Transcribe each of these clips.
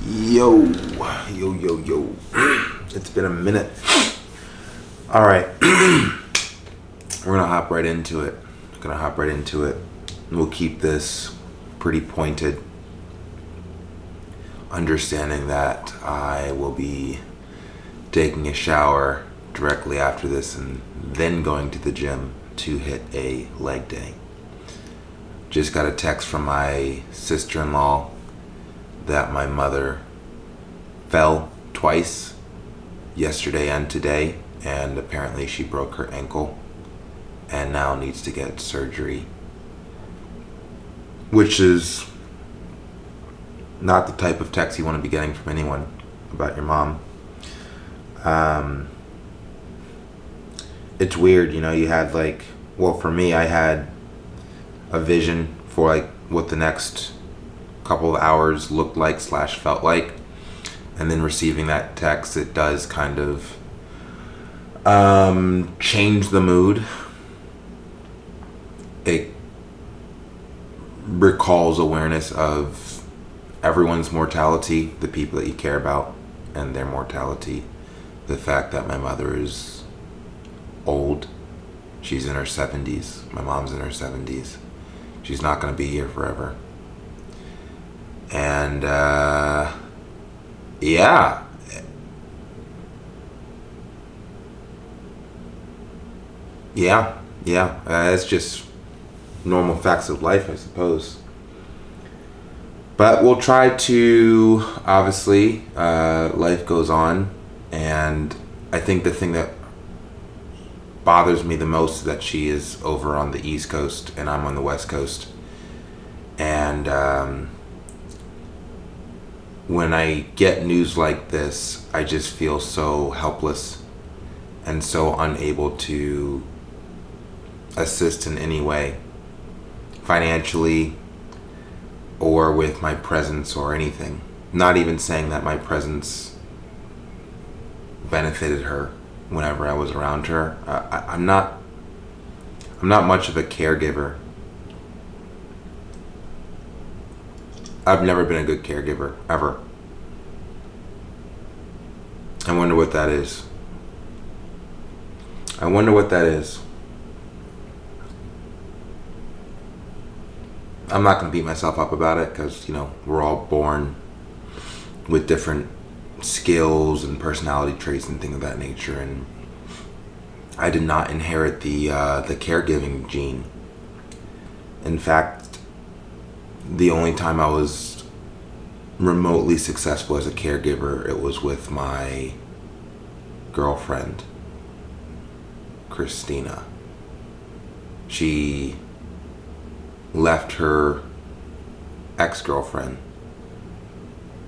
Yo, yo. It's been a minute. All right. We're going to hop right into it. We'll keep this pretty pointed. Understanding that I will be taking a shower directly after this and then going to the gym to hit a leg day. Just got a text from my sister-in-law that my mother fell twice, yesterday and today, and apparently she broke her ankle and now needs to get surgery, which is not the type of text you want to be getting from anyone about your mom. It's weird, you had for me, I had a vision for what the next couple of hours looked like / felt like, and then receiving that text, it does kind of change the mood. It recalls awareness of everyone's mortality, the people that you care about and their mortality. The fact that my mother is old, she's in her 70s, my mom's in her 70s, she's not going to be here forever. And yeah, it's just normal facts of life, I suppose. But we'll try to, obviously, life goes on, and I think the thing that bothers me the most is that she is over on the East Coast and I'm on the West Coast. And when I get news like this, I just feel so helpless and so unable to assist in any way, financially or with my presence or anything. Not even saying that my presence benefited her whenever I was around her. I'm not much of a caregiver. I've never been a good caregiver, ever. I wonder what that is. I'm not going to beat myself up about it because, we're all born with different skills and personality traits and things of that nature. And I did not inherit the caregiving gene. In fact, the only time I was remotely successful as a caregiver, it was with my girlfriend, Christina. She left her ex-girlfriend.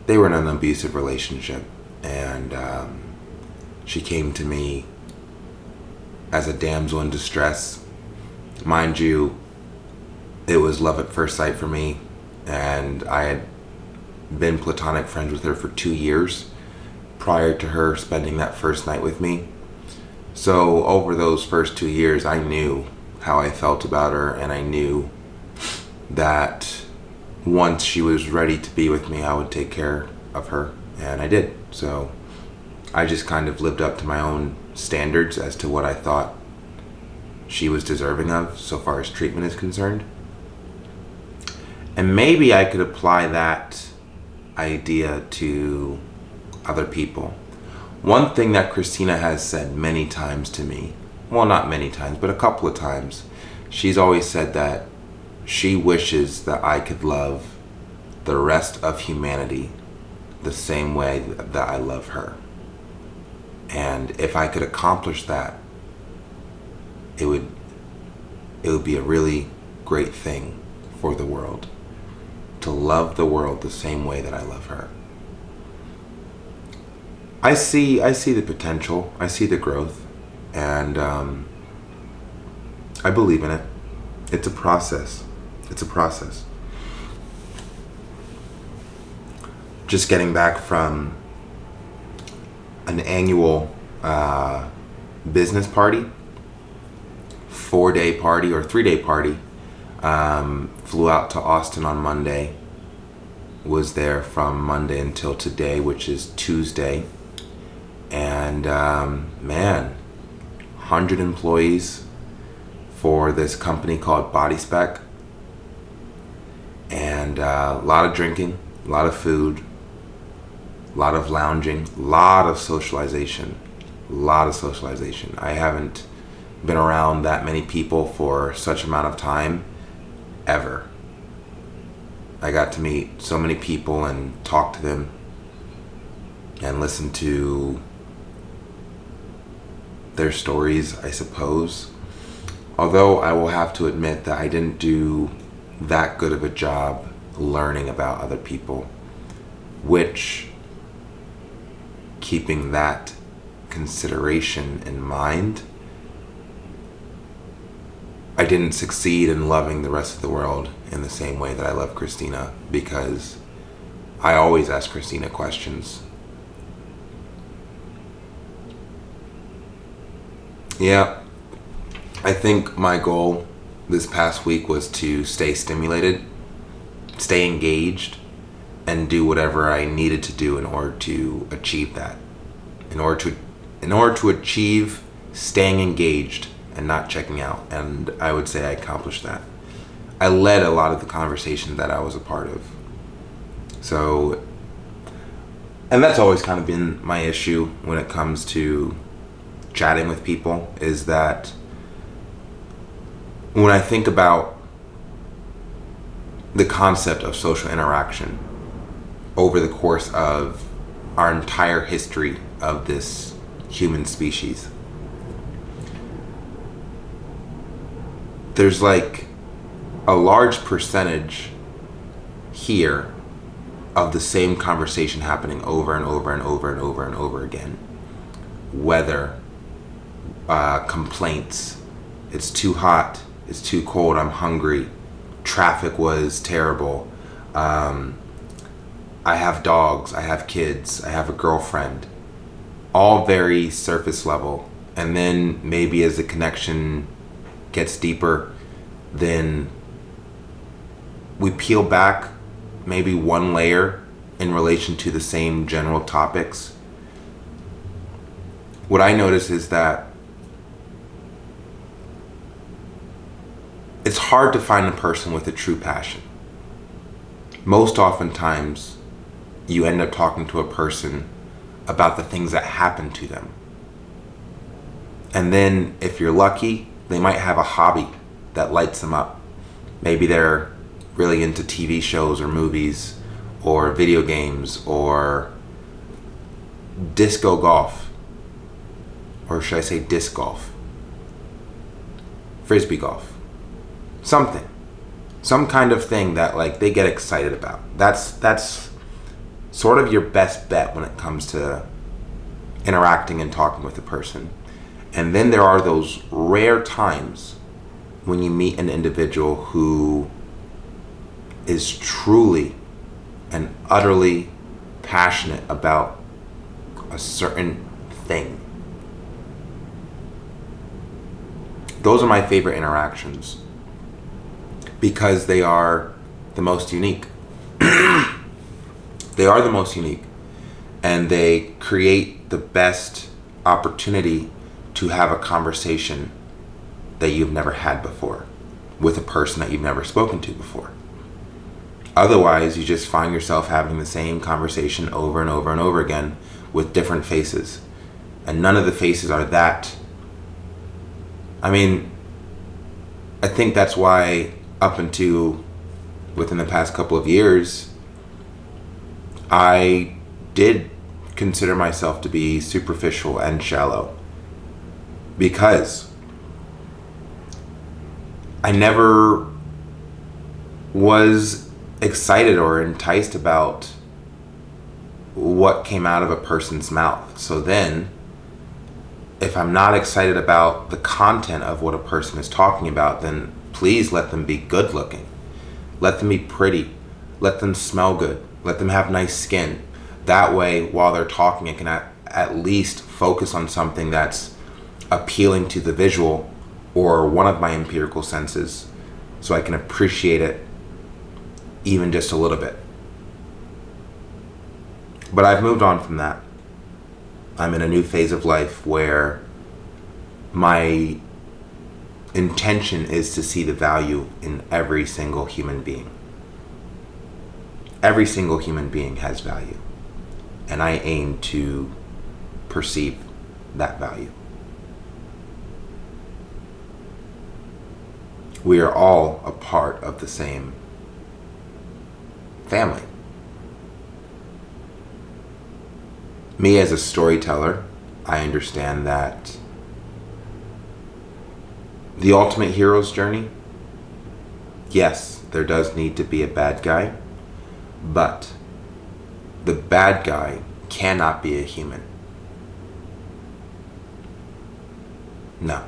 They were in an abusive relationship, and she came to me as a damsel in distress. Mind you, it was love at first sight for me, and I had been platonic friends with her for 2 years prior to her spending that first night with me. So over those first 2 years, I knew how I felt about her, and I knew that once she was ready to be with me, I would take care of her, and I did. So I just kind of lived up to my own standards as to what I thought she was deserving of so far as treatment is concerned. And maybe I could apply that idea to other people. One thing that Christina has said many times to me, well, not many times, but a couple of times, she's always said that she wishes that I could love the rest of humanity the same way that I love her. And if I could accomplish that, it would be a really great thing for the world, to love the world the same way that I love her. I see the potential, I see the growth, and I believe in it. It's a process. Just getting back from an annual business party, 4-day party or 3-day party. Flew out to Austin on Monday, was there from Monday until today, which is Tuesday. And man, 100 employees for this company called Body Spec. And a lot of drinking, a lot of food, a lot of lounging, a lot of socialization. I haven't been around that many people for such amount of time ever. I got to meet so many people and talk to them and listen to their stories, I suppose. Although I will have to admit that I didn't do that good of a job learning about other people, which, keeping that consideration in mind, I didn't succeed in loving the rest of the world in the same way that I love Christina, because I always ask Christina questions. Yeah, I think my goal this past week was to stay stimulated, stay engaged, and do whatever I needed to do in order to achieve that. In order to achieve staying engaged and not checking out. And I would say I accomplished that. I led a lot of the conversation that I was a part of. So, and that's always kind of been my issue when it comes to chatting with people, is that when I think about the concept of social interaction over the course of our entire history of this human species, there's like a large percentage here of the same conversation happening over and over and over and over and over again. Whether complaints, it's too hot, it's too cold, I'm hungry, traffic was terrible, I have dogs, I have kids, I have a girlfriend, all very surface level. And then maybe as the connection gets deeper, then we peel back maybe one layer in relation to the same general topics. What I notice is that it's hard to find a person with a true passion. Most oftentimes, you end up talking to a person about the things that happen to them. And then, if you're lucky, they might have a hobby that lights them up. Maybe they're really into TV shows or movies or video games or disco golf. Or should I say disc golf? Frisbee golf. Something. Some kind of thing that like they get excited about. That's sort of your best bet when it comes to interacting and talking with a person. And then there are those rare times when you meet an individual who is truly and utterly passionate about a certain thing. Those are my favorite interactions because they are the most unique. They are the most unique, and they create the best opportunity to have a conversation that you've never had before with a person that you've never spoken to before. Otherwise, you just find yourself having the same conversation over and over and over again with different faces. And none of the faces are that. I mean, I think that's why up until within the past couple of years, I did consider myself to be superficial and shallow. Because I never was excited or enticed about what came out of a person's mouth. So then, if I'm not excited about the content of what a person is talking about, then please let them be good looking. Let them be pretty. Let them smell good. Let them have nice skin. That way, while they're talking, it can at least focus on something that's appealing to the visual or one of my empirical senses, so I can appreciate it even just a little bit. But I've moved on from that. I'm in a new phase of life where my intention is to see the value in every single human being. Every single human being has value. And I aim to perceive that value. We are all a part of the same family. Me as a storyteller, I understand that the ultimate hero's journey, yes, there does need to be a bad guy, but the bad guy cannot be a human. No,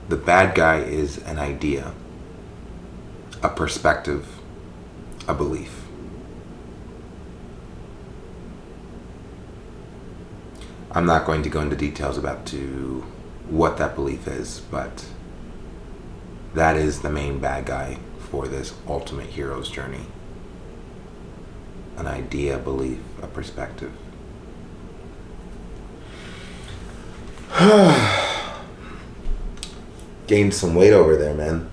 the bad guy is an idea, a perspective, a belief. I'm not going to go into details about what that belief is, but that is the main bad guy for this ultimate hero's journey. An idea, a belief, a perspective. Gained some weight over there, man.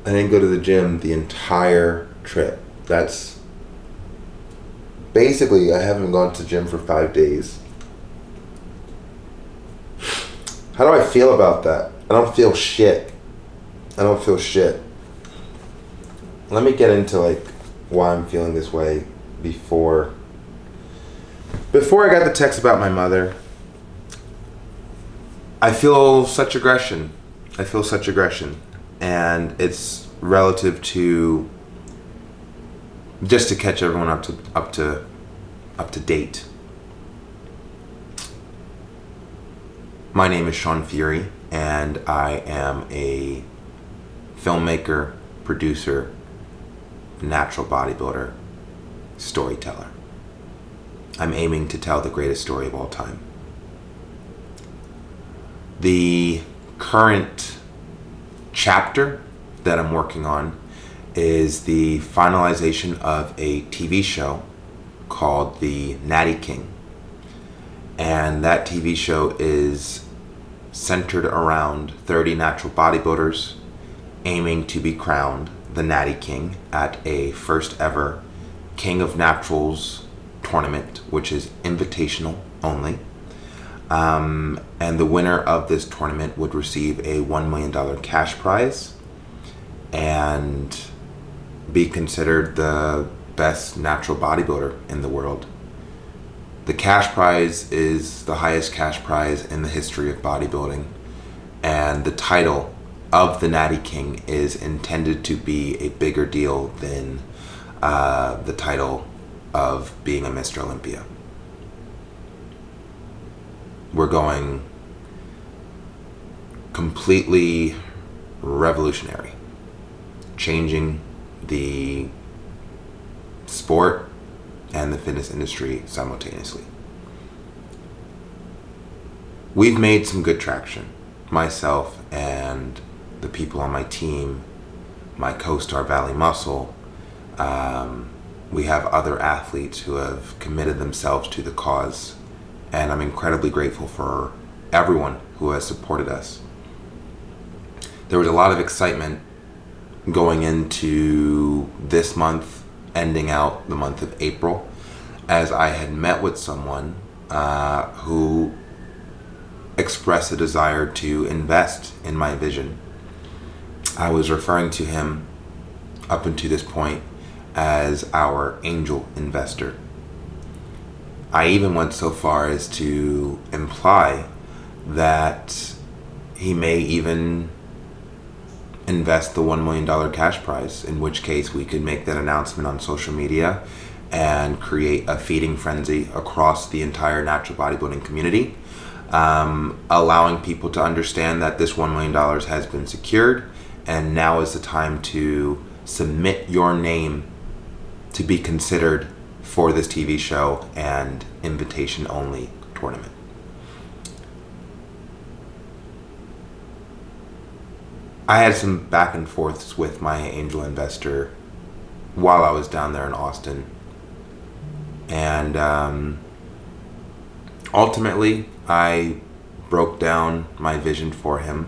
I didn't go to the gym the entire trip. That's basically, I haven't gone to the gym for 5 days. How do I feel about that? I don't feel shit. Let me get into why I'm feeling this way before I got the text about my mother. I feel such aggression. And it's relative to, just to catch everyone up to date. My name is Shaun Fury, and I am a filmmaker, producer, natural bodybuilder, storyteller. I'm aiming to tell the greatest story of all time. The current chapter that I'm working on is the finalization of a TV show called The Natty King. And that TV show is centered around 30 natural bodybuilders aiming to be crowned the Natty King at a first ever King of Naturals tournament, which is invitational only. And the winner of this tournament would receive a $1 million cash prize and be considered the best natural bodybuilder in the world. The cash prize is the highest cash prize in the history of bodybuilding, and the title of the Natty King is intended to be a bigger deal than the title of being a Mr. Olympia. We're going completely revolutionary, changing the sport and the fitness industry simultaneously. We've made some good traction. Myself and the people on my team, my co-star Valley Muscle, we have other athletes who have committed themselves to the cause, and I'm incredibly grateful for everyone who has supported us. There was a lot of excitement going into this month, ending out the month of April, as I had met with someone who expressed a desire to invest in my vision. I was referring to him up until this point as our angel investor. I even went so far as to imply that he may even invest the $1 million cash prize, in which case we could make that announcement on social media and create a feeding frenzy across the entire natural bodybuilding community, allowing people to understand that this $1 million has been secured, and now is the time to submit your name to be considered for this TV show and invitation only tournament. I had some back and forths with my angel investor while I was down there in Austin. And ultimately, I broke down my vision for him,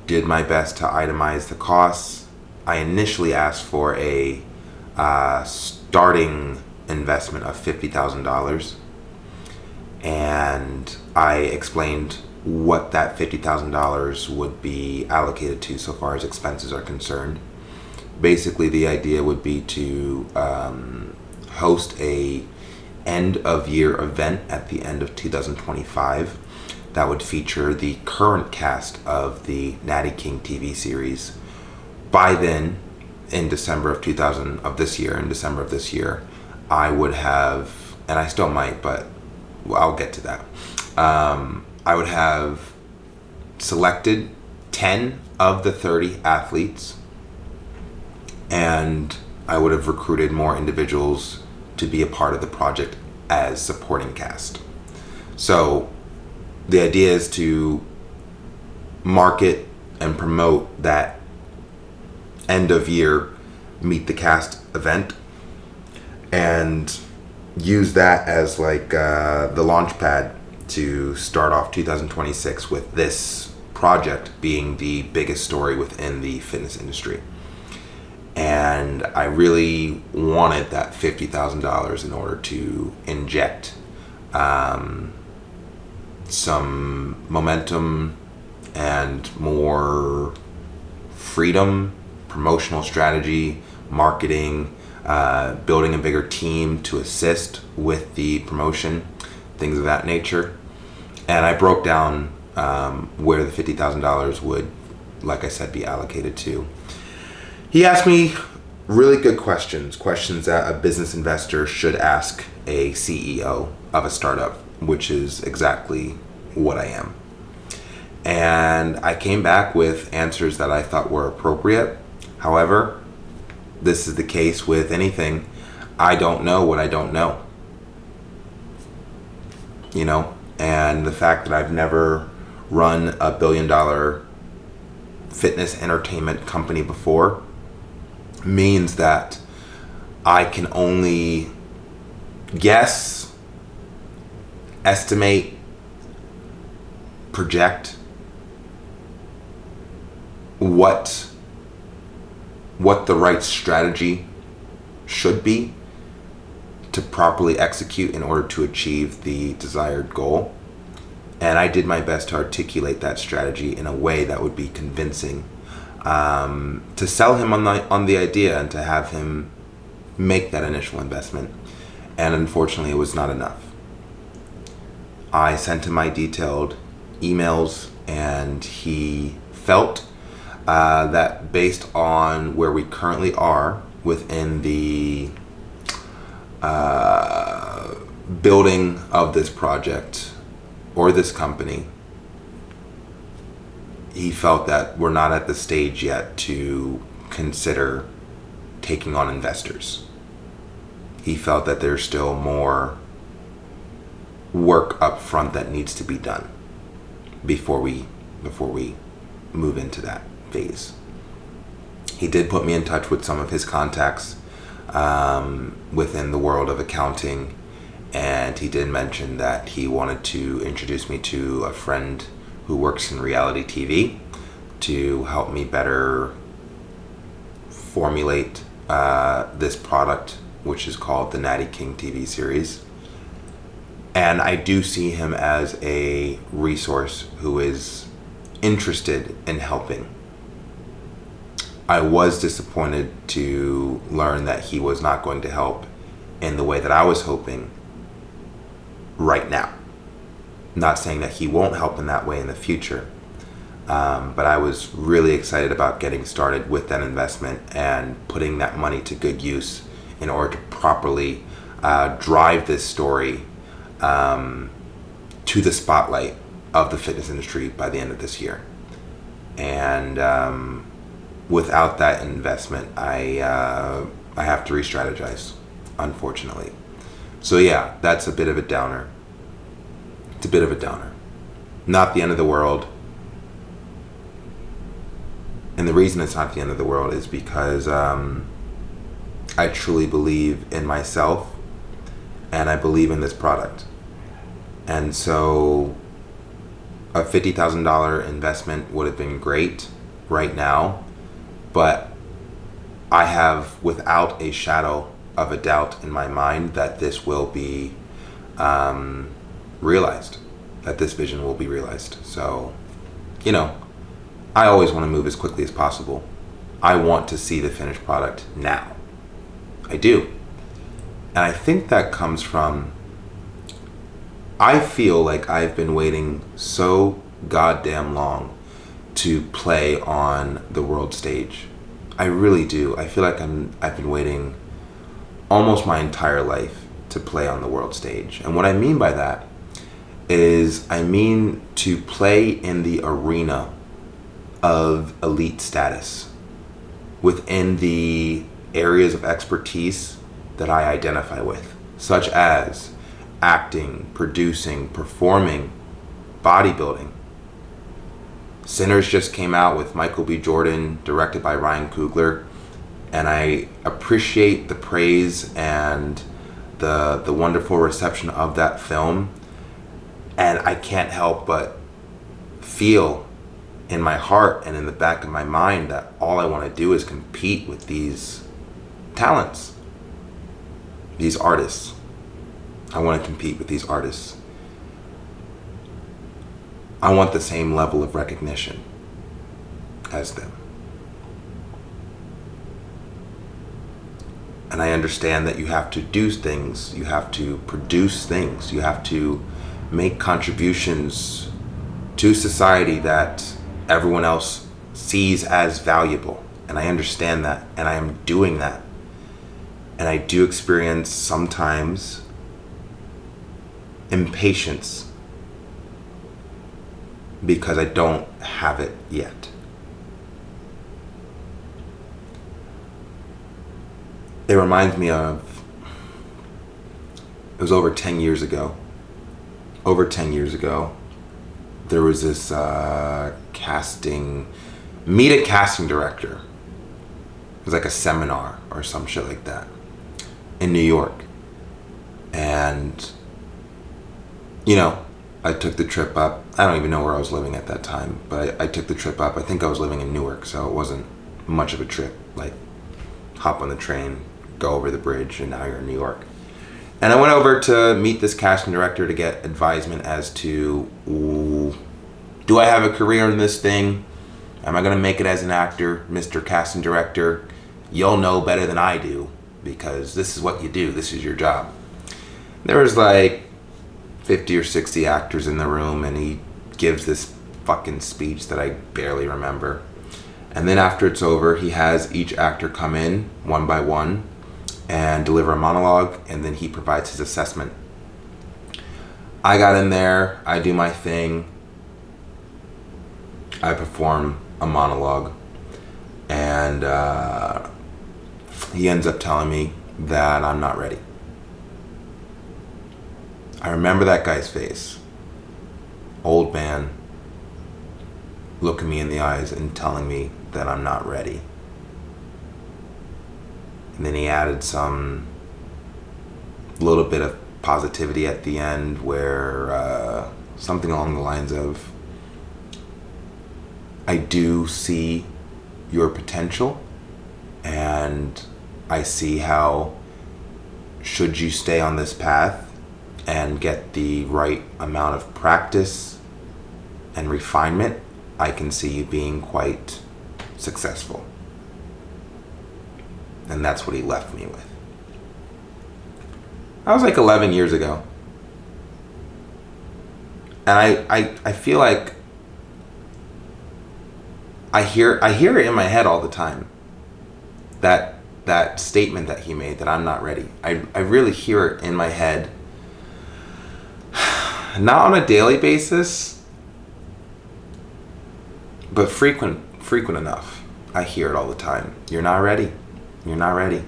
did my best to itemize the costs. I initially asked for a starting investment of $50,000, and I explained what that $50,000 would be allocated to so far as expenses are concerned. Basically, the idea would be to host a end of year event at the end of 2025 that would feature the current cast of the Natty King TV series. By then, in December of this year, I would have, and I still might, but I'll get to that. I would have selected 10 of the 30 athletes, and I would have recruited more individuals to be a part of the project as supporting cast. So the idea is to market and promote that end of year meet the cast event and use that as like the launch pad to start off 2026 with this project being the biggest story within the fitness industry. And I really wanted that $50,000 in order to inject some momentum and more freedom, promotional strategy, marketing, building a bigger team to assist with the promotion, things of that nature. And I broke down where the $50,000 would, like I said, be allocated to. He asked me really good questions that a business investor should ask a CEO of a startup, which is exactly what I am. And I came back with answers that I thought were appropriate. However, this is the case with anything. I don't know what I don't know. And the fact that I've never run a $1 billion fitness entertainment company before means that I can only guess, estimate, project what the right strategy should be to properly execute in order to achieve the desired goal. And I did my best to articulate that strategy in a way that would be convincing, to sell him on the idea and to have him make that initial investment. And unfortunately, it was not enough. I sent him my detailed emails, and he felt that based on where we currently are within the building of this project or this company, he felt that we're not at the stage yet to consider taking on investors. He felt that there's still more work up front that needs to be done before we move into that phase. He did put me in touch with some of his contacts within the world of accounting, and he did mention that he wanted to introduce me to a friend who works in reality TV to help me better formulate this product, which is called the Natty King TV series. And I do see him as a resource who is interested in helping. I was disappointed to learn that he was not going to help in the way that I was hoping right now. Not saying that he won't help in that way in the future, but I was really excited about getting started with that investment and putting that money to good use in order to properly drive this story to the spotlight of the fitness industry by the end of this year. And without that investment, I have to re-strategize, unfortunately. So yeah, that's a bit of a downer. It's a bit of a downer. Not the end of the world. And the reason it's not the end of the world is because I truly believe in myself and I believe in this product. And so a $50,000 investment would have been great right now, but I have without a shadow of a doubt in my mind that this will be realized, that this vision will be realized. So, I always want to move as quickly as possible. I want to see the finished product now. I do. And I think that comes from, I feel like I've been waiting so goddamn long to play on the world stage. I really do. I feel like I've been waiting almost my entire life to play on the world stage. And what I mean by that is I mean to play in the arena of elite status within the areas of expertise that I identify with, such as acting, producing, performing, bodybuilding. Sinners just came out with Michael B. Jordan, directed by Ryan Coogler, and I appreciate the praise and the wonderful reception of that film. And I can't help but feel in my heart and in the back of my mind that all I want to do is compete with these talents, these artists. I want to compete with these artists. I want the same level of recognition as them. And I understand that you have to do things, you have to produce things, you have to make contributions to society that everyone else sees as valuable. And I understand that, and I am doing that. And I do experience sometimes impatience because I don't have it yet. It reminds me of, it was over 10 years ago. Over 10 years ago, there was this meet a casting director. It was like a seminar or some shit like that in New York. And, I took the trip up. I don't even know where I was living at that time, but I took the trip up. I think I was living in Newark, so it wasn't much of a trip. Like, hop on the train, go over the bridge, and now you're in New York. And I went over to meet this casting director to get advisement as to, do I have a career in this thing? Am I going to make it as an actor, Mr. Casting Director? You'll know better than I do, because this is what you do. This is your job. There was like 50 or 60 actors in the room, and he gives this fucking speech that I barely remember. And then after it's over, he has each actor come in one by one and deliver a monologue, and then he provides his assessment. I got in there, I do my thing, I perform a monologue, and he ends up telling me that I'm not ready. I remember that guy's face. Old man looking me in the eyes and telling me that I'm not ready. And then he added some little bit of positivity at the end where something along the lines of, I do see your potential, and I see how, should you stay on this path and get the right amount of practice and refinement, I can see you being quite successful. And that's what he left me with. That was like 11 years ago. And I feel like I hear it in my head all the time. That statement that he made, that I'm not ready. I really hear it in my head. Not on a daily basis, but frequent enough. I hear it all the time. You're not ready. You're not ready.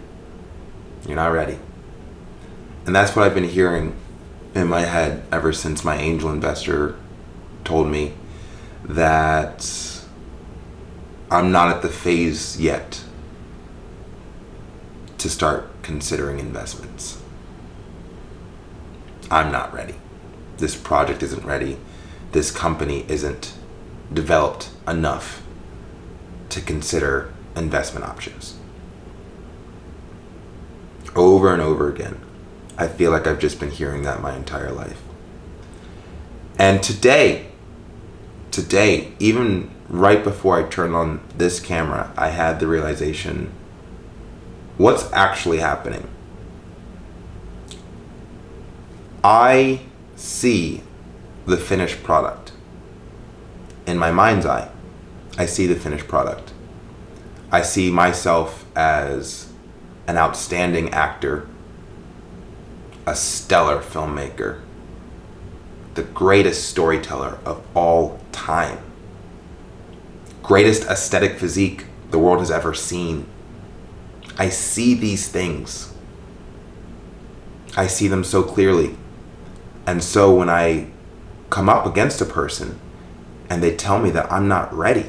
You're not ready. And that's what I've been hearing in my head ever since my angel investor told me that I'm not at the phase yet to start considering investments. I'm not ready. This project isn't ready. This company isn't developed enough to consider investment options. Over and over again, I feel like I've just been hearing that my entire life. And today, even right before I turned on this camera, I had the realization, what's actually happening? I see the finished product. In my mind's eye, I see the finished product. I see myself as an outstanding actor, a stellar filmmaker, the greatest storyteller of all time, greatest aesthetic physique the world has ever seen. I see these things. I see them so clearly. And so when I come up against a person and they tell me that I'm not ready,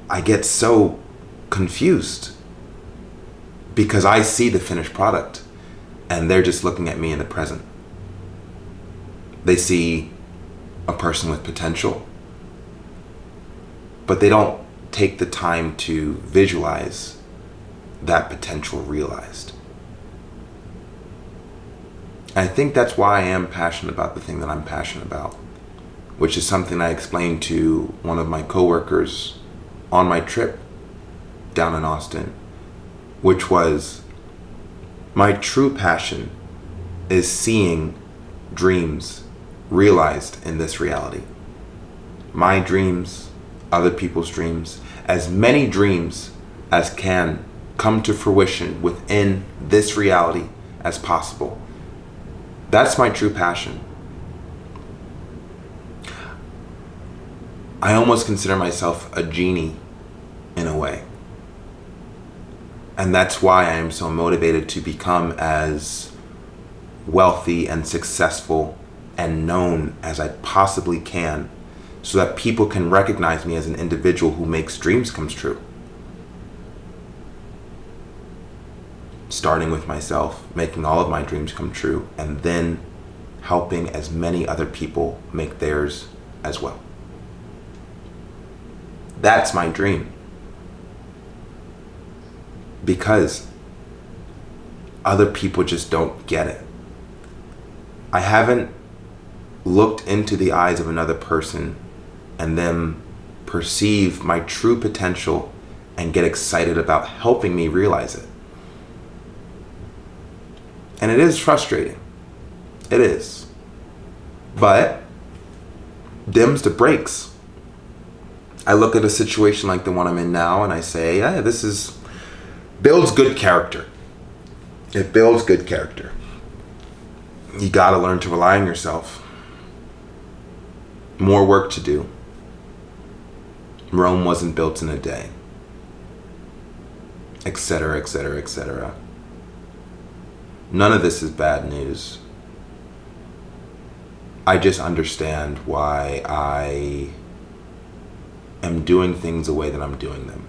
I get so confused because I see the finished product and they're just looking at me in the present. They see a person with potential, but they don't take the time to visualize that potential realized. And I think that's why I am passionate about the thing that I'm passionate about, which is something I explained to one of my coworkers on my trip down in Austin, which was my true passion is seeing dreams realized in this reality. My dreams, other people's dreams, as many dreams as can come to fruition within this reality as possible. That's my true passion. I almost consider myself a genie in a way. And that's why I am so motivated to become as wealthy and successful and known as I possibly can, so that people can recognize me as an individual who makes dreams come true. Starting with myself, making all of my dreams come true, and then helping as many other people make theirs as well. That's my dream. Because other people just don't get it. I haven't looked into the eyes of another person and then perceive my true potential and get excited about helping me realize it. And it is frustrating. It is. But dims the brakes. I look at a situation like the one I'm in now and I say, yeah, this builds good character. It builds good character. You gotta learn to rely on yourself. More work to do. Rome wasn't built in a day. Etc., etc., etc. None of this is bad news. I just understand why I am doing things the way that I'm doing them.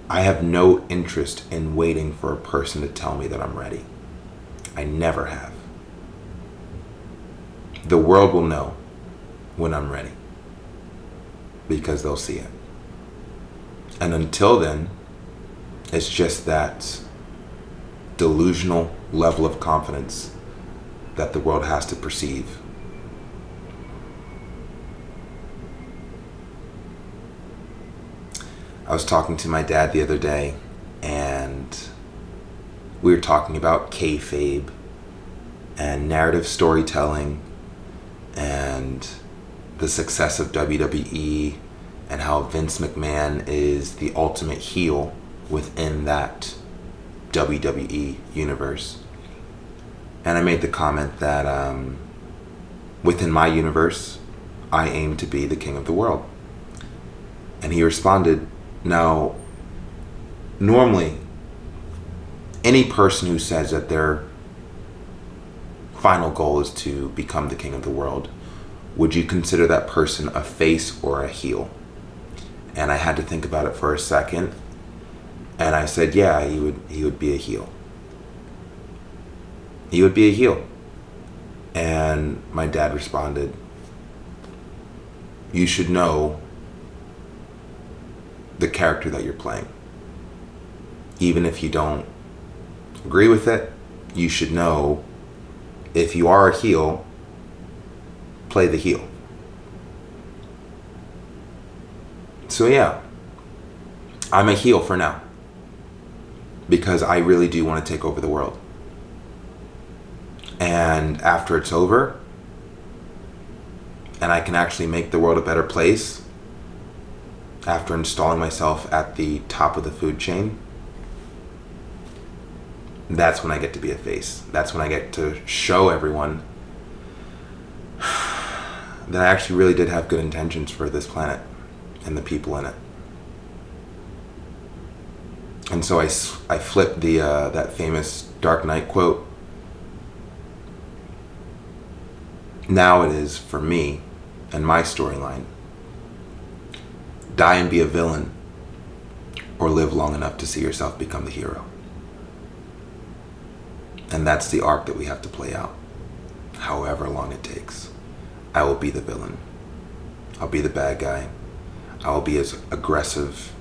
I have no interest in waiting for a person to tell me that I'm ready. I never have. The world will know when I'm ready because they'll see it. And until then, it's just that delusional level of confidence that the world has to perceive. I was talking to my dad the other day, and we were talking about kayfabe and narrative storytelling and the success of WWE and how Vince McMahon is the ultimate heel within that WWE universe. And I made the comment that within my universe, I aim to be the king of the world. And he responded, now, normally, any person who says that their final goal is to become the king of the world, would you consider that person a face or a heel? And I had to think about it for a second. And I said, yeah, he would be a heel. he would be a heel. And my dad responded, you should know the character that you're playing. Even if you don't agree with it, you should know if you are a heel, play the heel. So yeah, I'm a heel for now because I really do want to take over the world. And after it's over and I can actually make the world a better place, after installing myself at the top of the food chain, that's when I get to be a face. That's when I get to show everyone that I actually really did have good intentions for this planet and the people in it. And so I flipped the that famous Dark Knight quote. Now it is, for me and my storyline, die and be a villain, or live long enough to see yourself become the hero. And that's the arc that we have to play out, however long it takes. I will be the villain. I'll be the bad guy. I will be as aggressive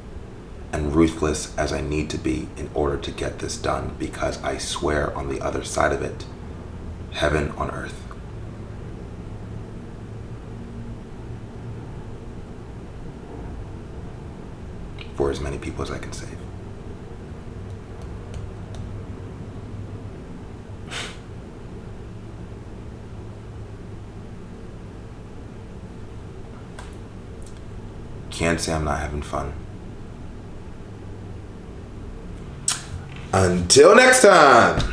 and ruthless as I need to be in order to get this done, because I swear on the other side of it, heaven on earth. For as many people as I can save. Can't say I'm not having fun. Until next time.